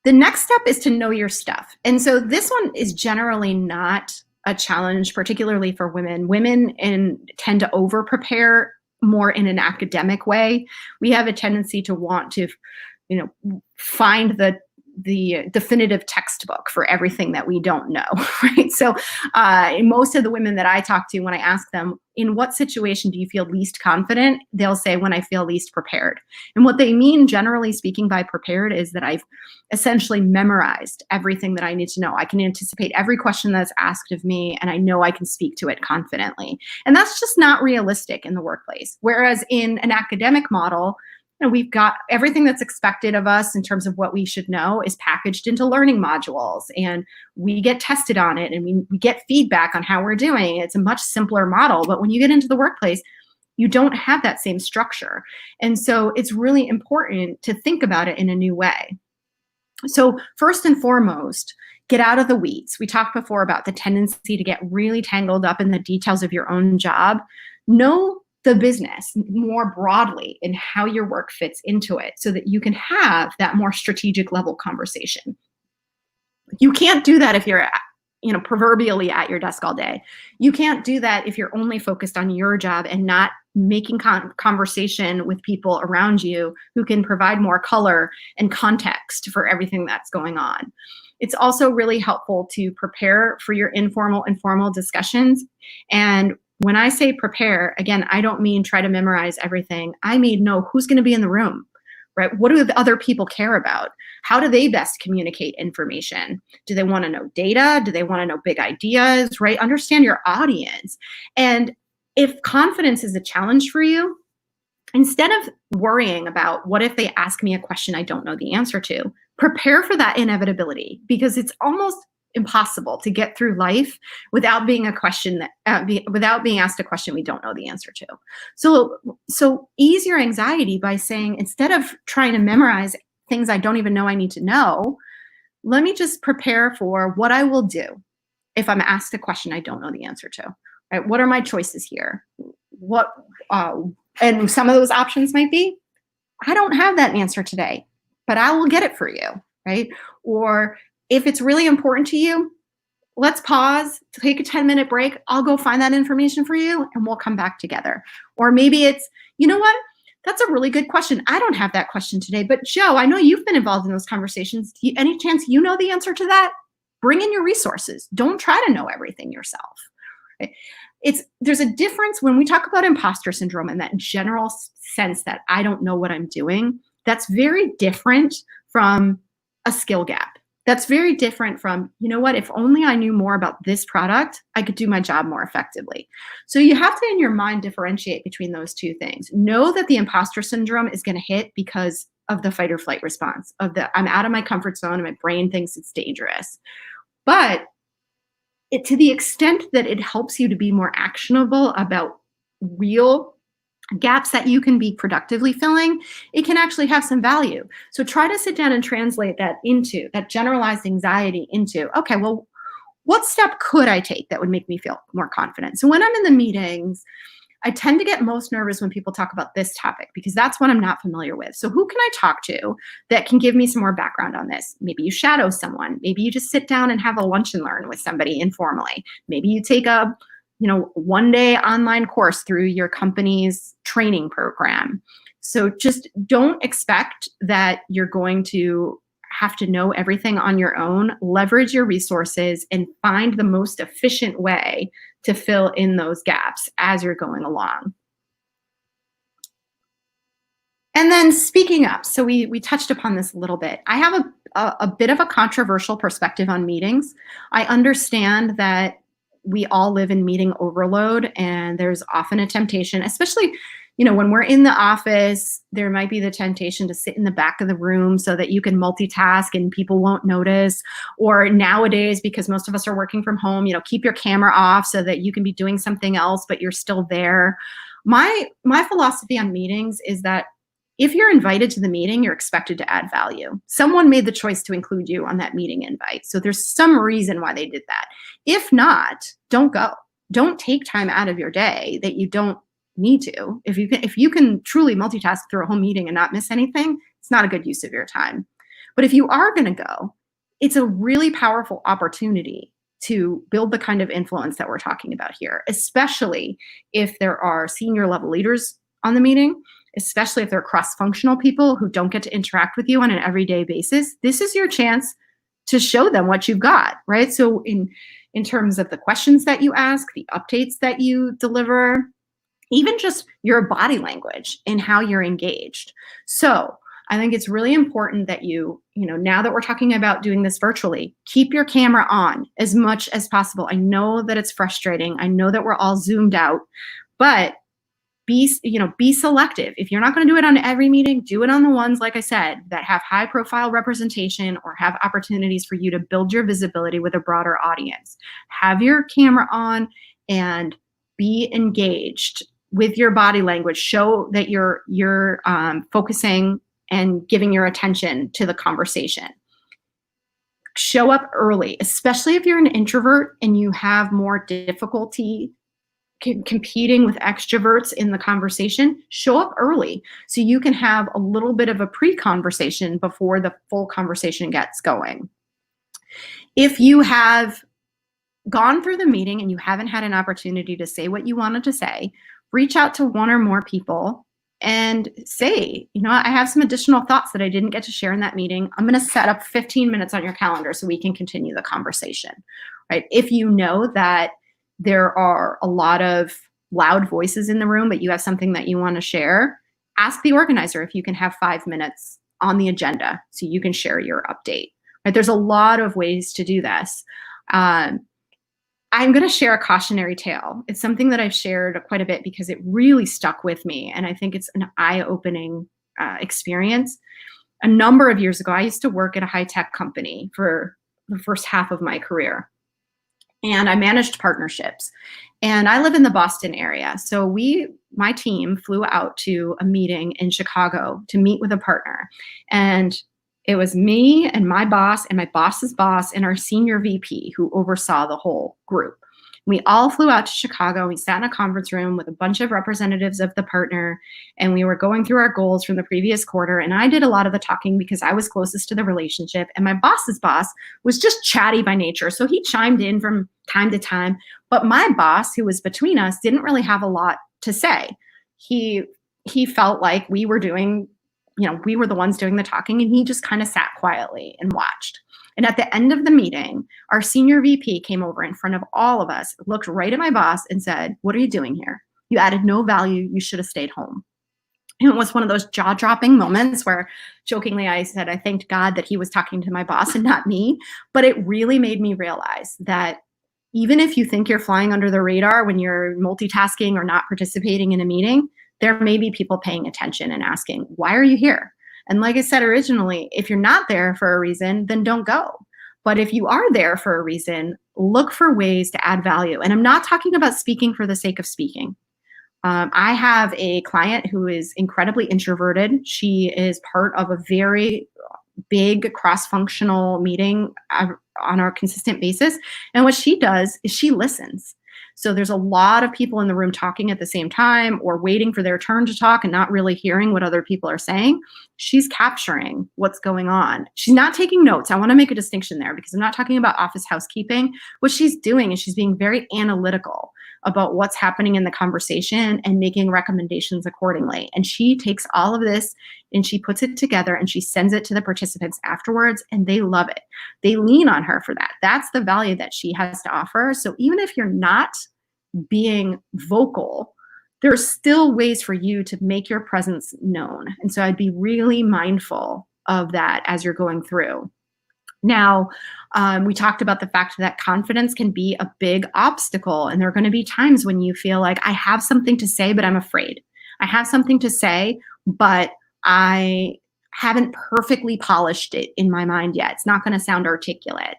The next step is to know your stuff. And so this one is generally not a challenge, particularly for women. Women tend to over-prepare more in an academic way. We have a tendency to want to, find the definitive textbook for everything that we don't know, right? So most of the women that I talk to, when I ask them, in what situation do you feel least confident? They'll say, when I feel least prepared. And what they mean, generally speaking, by prepared is that I've essentially memorized everything that I need to know. I can anticipate every question that's asked of me, and I know I can speak to it confidently. And that's just not realistic in the workplace. Whereas in an academic model, we've got everything that's expected of us in terms of what we should know is packaged into learning modules, and we get tested on it, and we get feedback on how we're doing. It's a much simpler model, but when you get into the workplace, you don't have that same structure. And so it's really important to think about it in a new way. So first and foremost, get out of the weeds. We talked before about the tendency to get really tangled up in the details of your own job. Know the business more broadly and how your work fits into it so that you can have that more strategic level conversation. You can't do that if you're proverbially at your desk all day. You can't do that if you're only focused on your job and not making conversation with people around you who can provide more color and context for everything that's going on. It's also really helpful to prepare for your informal and formal discussions. And when I say prepare, again, I don't mean try to memorize everything. I mean know who's going to be in the room, right? What do the other people care about? How do they best communicate information? Do they want to know data? Do they want to know big ideas, right? Understand your audience. And if confidence is a challenge for you, instead of worrying about what if they ask me a question I don't know the answer to, prepare for that inevitability, because it's almost impossible to get through life without being without being asked a question we don't know the answer to. So ease your anxiety by saying, instead of trying to memorize things I don't even know I need to know, let me just prepare for what I will do if I'm asked a question I don't know the answer to. Right? What are my choices here? And some of those options might be, I don't have that answer today, but I will get it for you, right? Or if it's really important to you, let's pause, take a 10-minute break. I'll go find that information for you and we'll come back together. Or maybe it's, you know what? That's a really good question. I don't have that question today, but Joe, I know you've been involved in those conversations. Any chance you know the answer to that? Bring in your resources. Don't try to know everything yourself. Right? There's a difference when we talk about imposter syndrome and that general sense that I don't know what I'm doing. That's very different from a skill gap. That's very different from, you know what, if only I knew more about this product, I could do my job more effectively. So you have to, in your mind, differentiate between those two things. Know that the imposter syndrome is going to hit because of the fight or flight response, of the I'm out of my comfort zone and my brain thinks it's dangerous. But to the extent that it helps you to be more actionable about real gaps that you can be productively filling, it can actually have some value. So try to sit down and translate that into that generalized anxiety into, okay, well, what step could I take that would make me feel more confident? So when I'm in the meetings, I tend to get most nervous when people talk about this topic because that's what I'm not familiar with. So who can I talk to that can give me some more background on this? Maybe you shadow someone. Maybe you just sit down and have a lunch and learn with somebody informally. Maybe you take a one-day online course through your company's training program. So just don't expect that you're going to have to know everything on your own. Leverage your resources and find the most efficient way to fill in those gaps as you're going along. And then speaking up, so we touched upon this a little bit. I have a bit of a controversial perspective on meetings. I understand that we all live in meeting overload, and there's often a temptation, especially when we're in the office, there might be the temptation to sit in the back of the room so that you can multitask and people won't notice. Or nowadays, because most of us are working from home, keep your camera off so that you can be doing something else, but you're still there. My philosophy on meetings is that if you're invited to the meeting, you're expected to add value. Someone made the choice to include you on that meeting invite. So there's some reason why they did that. If not, don't go. Don't take time out of your day that you don't need to. If you can truly multitask through a whole meeting and not miss anything, it's not a good use of your time. But if you are going to go, it's a really powerful opportunity to build the kind of influence that we're talking about here, especially if there are senior level leaders on the meeting, especially if they're cross-functional people who don't get to interact with you on an everyday basis. This is your chance to show them what you've got, right? So in terms of the questions that you ask, the updates that you deliver, even just your body language and how you're engaged. So I think it's really important that now that we're talking about doing this virtually, keep your camera on as much as possible. I know that it's frustrating. I know that we're all zoomed out, but be selective. If you're not going to do it on every meeting, do it on the ones, like I said, that have high profile representation or have opportunities for you to build your visibility with a broader audience. Have your camera on and be engaged with your body language. Show that you're focusing and giving your attention to the conversation. Show up early, especially if you're an introvert and you have more difficulty competing with extroverts in the conversation. Show up early so you can have a little bit of a pre-conversation before the full conversation gets going. If you have gone through the meeting and you haven't had an opportunity to say what you wanted to say, reach out to one or more people and say, I have some additional thoughts that I didn't get to share in that meeting. I'm going to set up 15 minutes on your calendar so we can continue the conversation, right? If you know that there are a lot of loud voices in the room, but you have something that you want to share, ask the organizer if you can have 5 minutes on the agenda so you can share your update, right? There's a lot of ways to do this. I'm going to share a cautionary tale. It's something that I've shared quite a bit because it really stuck with me. And I think it's an eye-opening experience. A number of years ago, I used to work at a high-tech company for the first half of my career. And I managed partnerships. And I live in the Boston area. So my team flew out to a meeting in Chicago to meet with a partner. And it was me and my boss and my boss's boss and our senior VP who oversaw the whole group. We all flew out to Chicago. We sat in a conference room with a bunch of representatives of the partner, and we were going through our goals from the previous quarter. And I did a lot of the talking because I was closest to the relationship, and my boss's boss was just chatty by nature. So he chimed in from time to time. But my boss, who was between us, didn't really have a lot to say. He felt like we were we were the ones doing the talking, and he just kind of sat quietly and watched. And at the end of the meeting, our senior VP came over in front of all of us, looked right at my boss and said, "What are you doing here? You added no value. You should have stayed home." And it was one of those jaw-dropping moments where jokingly I said, I thanked God that he was talking to my boss and not me. But it really made me realize that even if you think you're flying under the radar when you're multitasking or not participating in a meeting, there may be people paying attention and asking, "Why are you here?" And like I said originally, if you're not there for a reason, then don't go. But if you are there for a reason, look for ways to add value. And I'm not talking about speaking for the sake of speaking. I have a client who is incredibly introverted. She is part of a very big cross-functional meeting on a consistent basis. And what she does is she listens. So there's a lot of people in the room talking at the same time or waiting for their turn to talk and not really hearing what other people are saying. She's capturing what's going on. She's not taking notes. I want to make a distinction there because I'm not talking about office housekeeping. What she's doing is she's being very analytical about what's happening in the conversation and making recommendations accordingly. And she takes all of this and she puts it together and she sends it to the participants afterwards, and they love it. They lean on her for that. That's the value that she has to offer. So even if you're not being vocal, there's still ways for you to make your presence known. And so I'd be really mindful of that as you're going through. Now, we talked about the fact that confidence can be a big obstacle, and there are going to be times when you feel like I have something to say, but I'm afraid. I have something to say, but I haven't perfectly polished it in my mind yet. It's not going to sound articulate.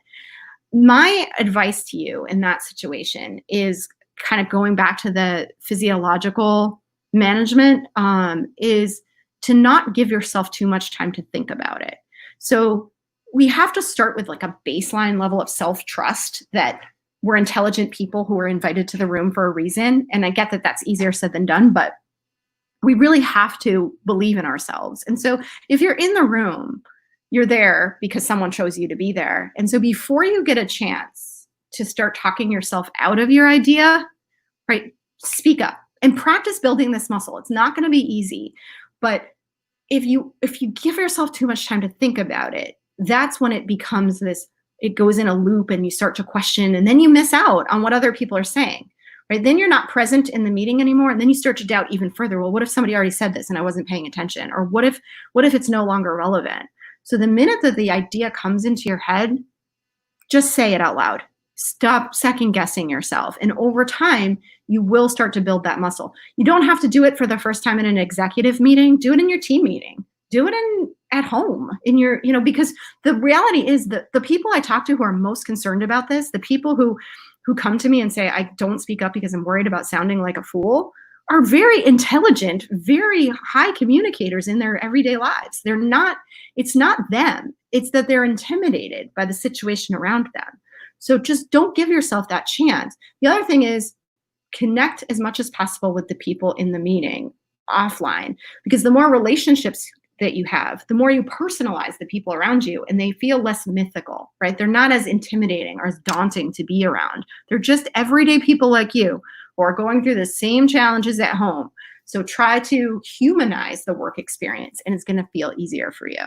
My advice to you in that situation is kind of going back to the physiological management, is to not give yourself too much time to think about it. So we have to start with like a baseline level of self-trust that we're intelligent people who are invited to the room for a reason. And I get that that's easier said than done, but we really have to believe in ourselves. And so if you're in the room, you're there because someone chose you to be there. And so before you get a chance to start talking yourself out of your idea, right, speak up and practice building this muscle. It's not going to be easy, but if you give yourself too much time to think about it, that's when it becomes it goes in a loop and you start to question, and then you miss out on what other people are saying, right? Then you're not present in the meeting anymore. And then you start to doubt even further. Well, what if somebody already said this and I wasn't paying attention? Or what if it's no longer relevant? So the minute that the idea comes into your head, just say it out loud. Stop second guessing yourself. And over time, you will start to build that muscle. You don't have to do it for the first time in an executive meeting. Do it in your team meeting. Do it at home in your, because the reality is that the people I talk to who are most concerned about this, the people who come to me and say, I don't speak up because I'm worried about sounding like a fool, are very intelligent, very high communicators in their everyday lives. It's not them. It's that they're intimidated by the situation around them. So just don't give yourself that chance. The other thing is connect as much as possible with the people in the meeting offline, because the more relationships that you have, the more you personalize the people around you and they feel less mythical, right? They're not as intimidating or as daunting to be around. They're just everyday people like you who are going through the same challenges at home. So try to humanize the work experience, and it's going to feel easier for you.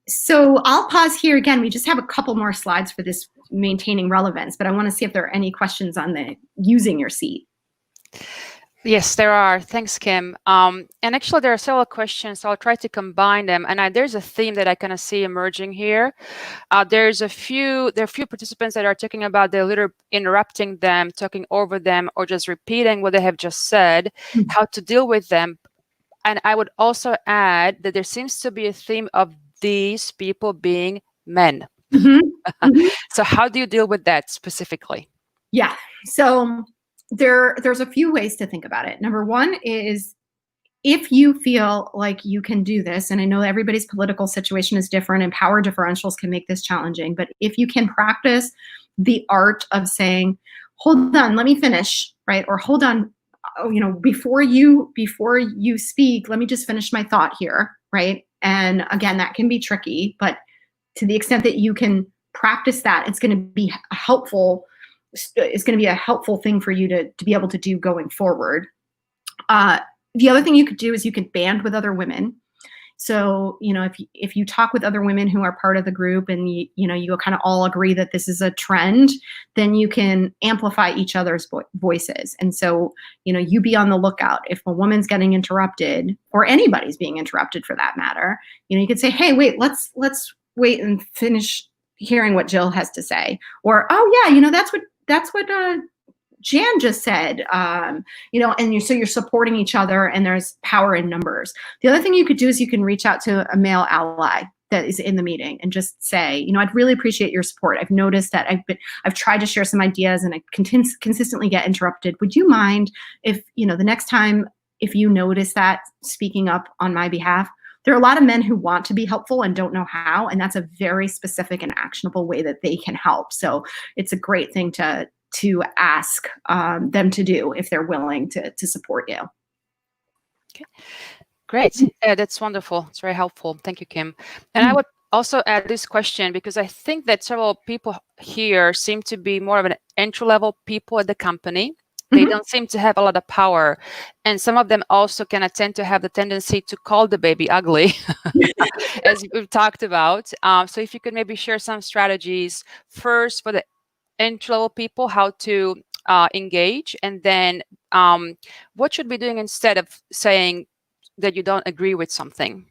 So I'll pause here again. We just have a couple more slides for this maintaining relevance, but I want to see if there are any questions on the using your seat.
Yes, there are. Thanks, Kim. And actually, there are several questions, so I'll try to combine them. And there's a theme that I kind of see emerging here. There are a few participants that are talking about they're literally interrupting them, talking over them, or just repeating what they have just said, how to deal with them. And I would also add that there seems to be a theme of these people being men. So how do you deal with that specifically?
Yeah. So there's a few ways to think about it. Number one is, if you feel like you can do this, and I know everybody's political situation is different and power differentials can make this challenging, but if you can practice the art of saying, hold on, let me finish, right? Or hold on, before you speak, let me just finish my thought here, right? And again, that can be tricky, but to the extent that you can practice that, it's going to be helpful. It's going to be a helpful thing for you to be able to do going forward. The other thing you could do is you could band with other women. So, if you talk with other women who are part of the group and you kind of all agree that this is a trend, then you can amplify each other's voices. And so, you be on the lookout. If a woman's getting interrupted, or anybody's being interrupted for that matter, you could say, hey, wait, let's wait and finish hearing what Jill has to say. Or, oh yeah, that's what Jan just said, and so you're supporting each other, and there's power in numbers. The other thing you could do is you can reach out to a male ally that is in the meeting and just say, I'd really appreciate your support. I've noticed that I've tried to share some ideas and I consistently get interrupted. Would you mind if, the next time, if you notice that, speaking up on my behalf? There are a lot of men who want to be helpful and don't know how, and that's a very specific and actionable way that they can help. So it's a great thing to ask them to do if they're willing to support you.
Okay, great. Yeah, that's wonderful. It's very helpful. Thank you, Kim. And I would also add this question, because I think that several people here seem to be more of an entry-level people at the company. They don't seem to have a lot of power. And some of them also kind of tend to have the tendency to call the baby ugly, as we've talked about. So if you could maybe share some strategies first for the entry-level people, how to engage, and then what should be doing instead of saying that you don't agree with something.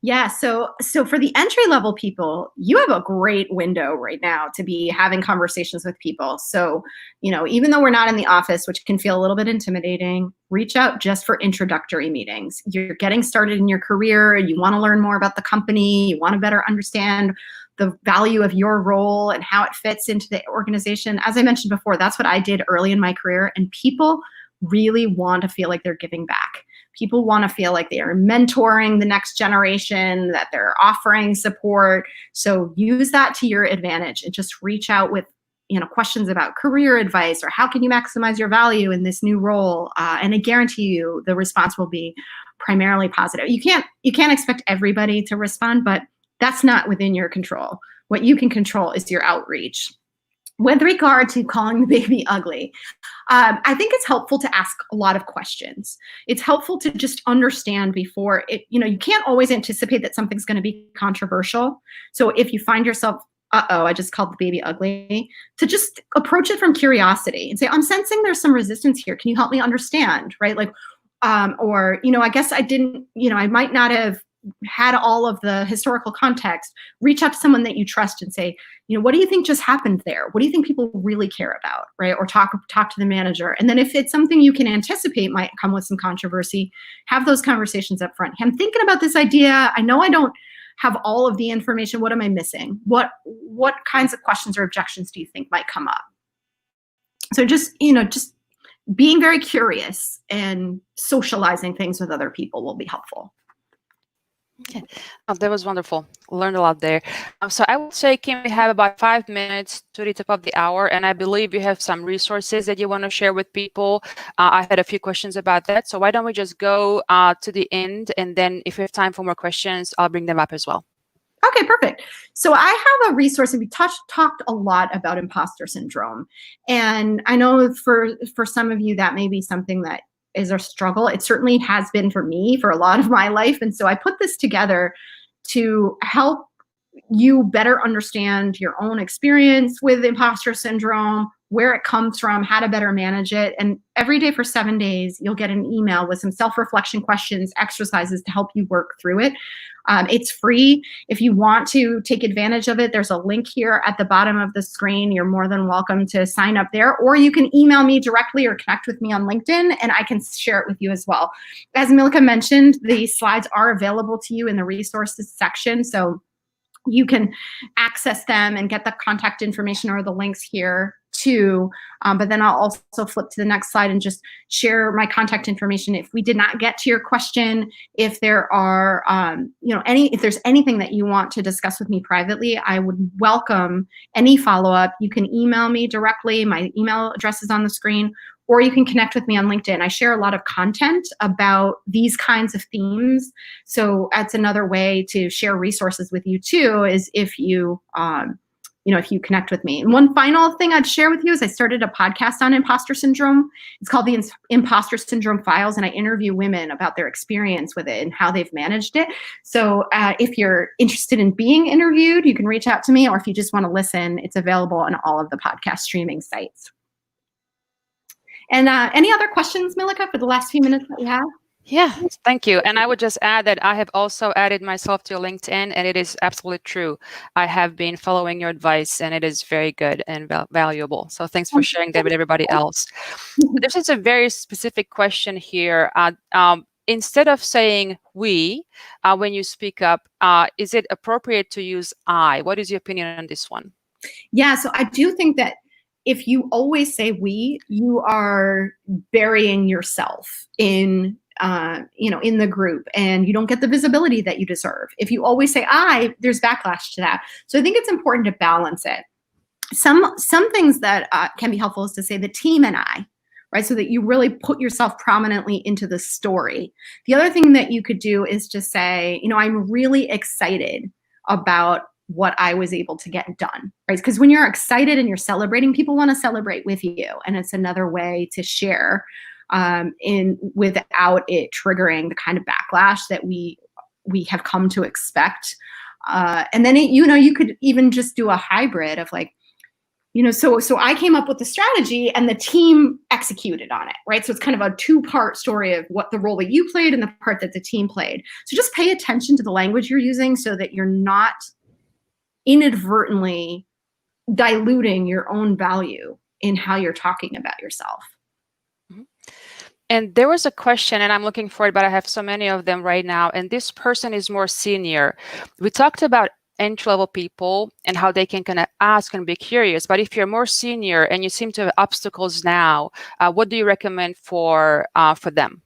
Yeah, so for the entry-level people, you have a great window right now to be having conversations with people. So, even though we're not in the office, which can feel a little bit intimidating, reach out just for introductory meetings. You're getting started in your career, you want to learn more about the company, you want to better understand the value of your role and how it fits into the organization. As I mentioned before, that's what I did early in my career, and people really want to feel like they're giving back. People want to feel like they are mentoring the next generation, that they're offering support. So use that to your advantage and just reach out with questions about career advice, or how can you maximize your value in this new role. And I guarantee you the response will be primarily positive. You can't expect everybody to respond, but that's not within your control. What you can control is your outreach. With regard to calling the baby ugly, I think it's helpful to ask a lot of questions. It's helpful to just understand before it, you can't always anticipate that something's going to be controversial. So if you find yourself, I just called the baby ugly, to just approach it from curiosity and say, I'm sensing there's some resistance here. Can you help me understand? Right? Like, or, I guess I didn't, I might not have had all of the historical context. Reach out to someone that you trust and say, what do you think just happened there? What do you think people really care about, right? Or talk to the manager. And then if it's something you can anticipate might come with some controversy, have those conversations up front. I'm thinking about this idea. I know I don't have all of the information. What am I missing? What kinds of questions or objections do you think might come up? So just being very curious and socializing things with other people will be helpful.
Okay, that was wonderful. Learned a lot there. So I would say, Kim, we have about 5 minutes to the top of the hour, and I believe you have some resources that you want to share with people. I had a few questions about that, so why don't we just go to the end, and then if we have time for more questions, I'll bring them up as well.
Okay, perfect. So I have a resource, and we talked a lot about imposter syndrome. And I know for some of you that may be something that is a struggle. It certainly has been for me for a lot of my life. And so I put this together to help you better understand your own experience with imposter syndrome, where it comes from, how to better manage it. And every day for 7 days, you'll get an email with some self-reflection questions, exercises to help you work through it. It's free. If you want to take advantage of it, there's a link here at the bottom of the screen. You're more than welcome to sign up there, or you can email me directly or connect with me on LinkedIn, and I can share it with you as well. As Milka mentioned, the slides are available to you in the resources section, so you can access them and get the contact information or the links here too. But then I'll also flip to the next slide and just share my contact information. If we did not get to your question, if there are, if there's anything that you want to discuss with me privately, I would welcome any follow-up. You can email me directly. My email address is on the screen, or you can connect with me on LinkedIn. I share a lot of content about these kinds of themes. So that's another way to share resources with you too, is if you, if you connect with me. And one final thing I'd share with you is I started a podcast on imposter syndrome. It's called the Imposter Syndrome Files, and I interview women about their experience with it and how they've managed it. So if you're interested in being interviewed, you can reach out to me, or if you just want to listen, it's available on all of the podcast streaming sites. And any other questions, Milka, for the last few minutes that we have?
Yeah, thank you. And I would just add that I have also added myself to LinkedIn, and it is absolutely true. I have been following your advice, and it is very good and valuable. So thanks for sharing that with everybody else. This is a very specific question here. Instead of saying we, when you speak up, is it appropriate to use I? What is your opinion on this one?
Yeah, so I do think that if you always say we, you are burying yourself in the group, and you don't get the visibility that you deserve. If you always say I, there's backlash to that. So I think it's important to balance it. Some things that can be helpful is to say the team and I, right? So that you really put yourself prominently into the story. The other thing that you could do is just say, I'm really excited about what I was able to get done, right? Because when you're excited and you're celebrating, people want to celebrate with you. And it's another way to share without it triggering the kind of backlash that we have come to expect. And then you could even just do a hybrid of like, so I came up with the strategy and the team executed on it, right? So it's kind of a two-part story of what the role that you played and the part that the team played. So just pay attention to the language you're using so that you're not inadvertently diluting your own value in how you're talking about yourself.
And there was a question, and I'm looking for it, but I have so many of them right now. And this person is more senior. We talked about entry-level people and how they can kind of ask and be curious. But if you're more senior and you seem to have obstacles now, what do you recommend for them?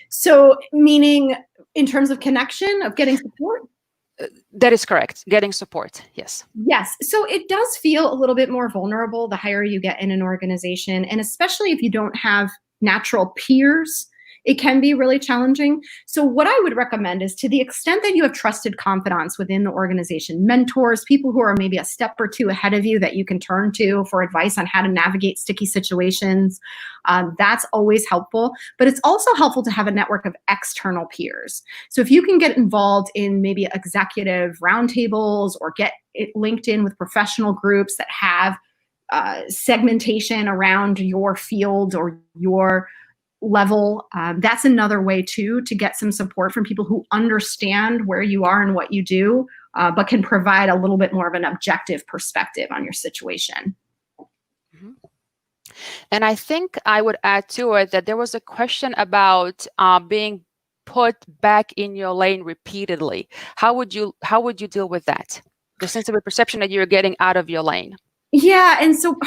So meaning in terms of connection, of getting support?
That is correct. Getting support. Yes.
Yes. So it does feel a little bit more vulnerable the higher you get in an organization. And especially if you don't have natural peers, it can be really challenging. So what I would recommend is, to the extent that you have trusted confidants within the organization, mentors, people who are maybe a step or two ahead of you that you can turn to for advice on how to navigate sticky situations, that's always helpful. But it's also helpful to have a network of external peers. So if you can get involved in maybe executive roundtables or get it linked in with professional groups that have segmentation around your field or your level, that's another way too to get some support from people who understand where you are and what you do, but can provide a little bit more of an objective perspective on your situation.
Mm-hmm. And I think I would add to it that there was a question about being put back in your lane repeatedly. How would you deal with that? The sense of a perception that you're getting out of your lane.
Yeah, and so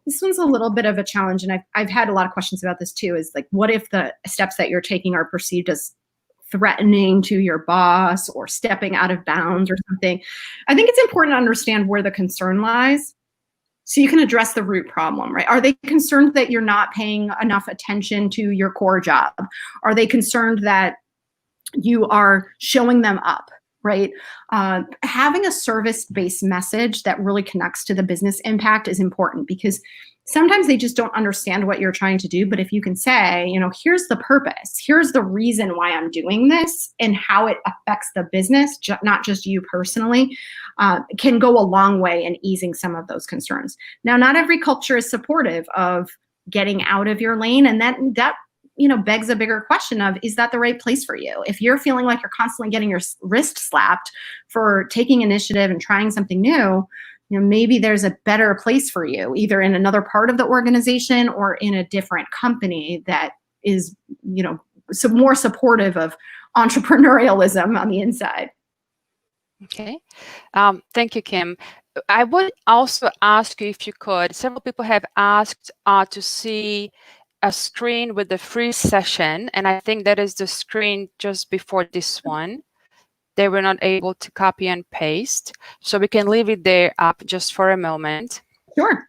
this one's a little bit of a challenge, and I've had a lot of questions about this too, is like, what if the steps that you're taking are perceived as threatening to your boss or stepping out of bounds or something? I think it's important to understand where the concern lies so you can address the root problem, right? Are they concerned that you're not paying enough attention to your core job? Are they concerned that you are showing them up? right? Having a service-based message that really connects to the business impact is important, because sometimes they just don't understand what you're trying to do. But if you can say, you know, here's the purpose, here's the reason why I'm doing this, and how it affects the business, not just you personally, can go a long way in easing some of those concerns. Now, not every culture is supportive of getting out of your lane, and that begs a bigger question of, is that the right place for you? If you're feeling like you're constantly getting your wrist slapped for taking initiative and trying something new, maybe there's a better place for you, either in another part of the organization or in a different company that is, more supportive of entrepreneurialism on the inside.
Okay. Thank you, Kim. I would also ask you, if you could, several people have asked to see a screen with the free session, and I think that is the screen just before this one. They were not able to copy and paste, so we can leave it there up just for a moment.
Sure.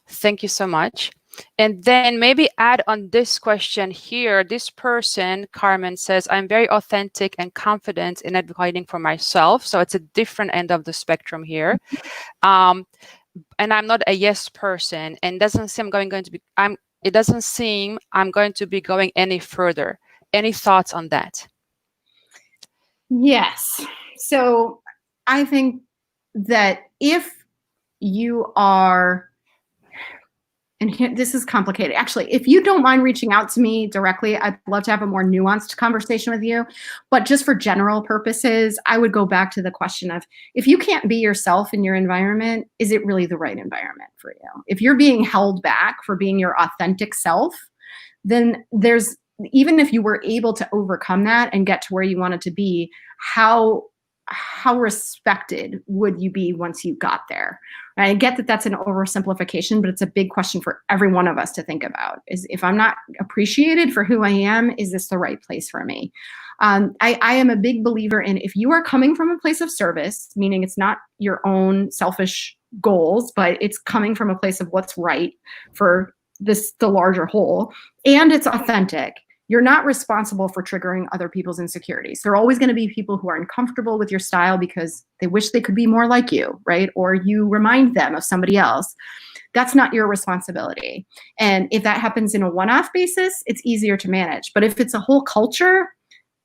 Thank you so much. And then maybe add on this question here. This person, Carmen, says, I'm very authentic and confident in advocating for myself. So it's a different end of the spectrum here. And I'm not a yes person, and doesn't seem it doesn't seem I'm going to be going any further. Any thoughts on that?
Yes. So I think that if you are, and this is complicated. Actually, if you don't mind reaching out to me directly, I'd love to have a more nuanced conversation with you. But just for general purposes, I would go back to the question of, if you can't be yourself in your environment, is it really the right environment for you? If you're being held back for being your authentic self, then even if you were able to overcome that and get to where you wanted to be, how respected would you be once you got there? And I get that that's an oversimplification, but it's a big question for every one of us to think about, is, if I'm not appreciated for who I am, is this the right place for me? I am a big believer in, if you are coming from a place of service, meaning it's not your own selfish goals, but it's coming from a place of what's right for the larger whole, and it's authentic, you're not responsible for triggering other people's insecurities. There are always going to be people who are uncomfortable with your style because they wish they could be more like you, right? Or you remind them of somebody else. That's not your responsibility. And if that happens in a one-off basis, it's easier to manage. But if it's a whole culture,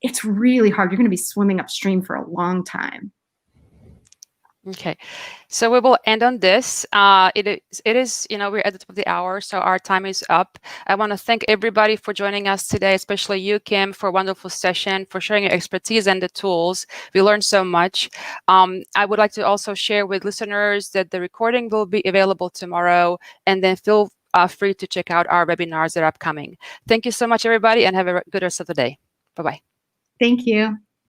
it's really hard. You're going to be swimming upstream for a long time.
Okay, so we will end on this. It is, we're at the top of the hour, so our time is up. I want to thank everybody for joining us today, especially you, Kim, for a wonderful session, for sharing your expertise and the tools. We learned so much. I would like to also share with listeners that the recording will be available tomorrow, and then feel free to check out our webinars that are upcoming. Thank you so much, everybody, and have a good rest of the day. Bye-bye.
Thank you.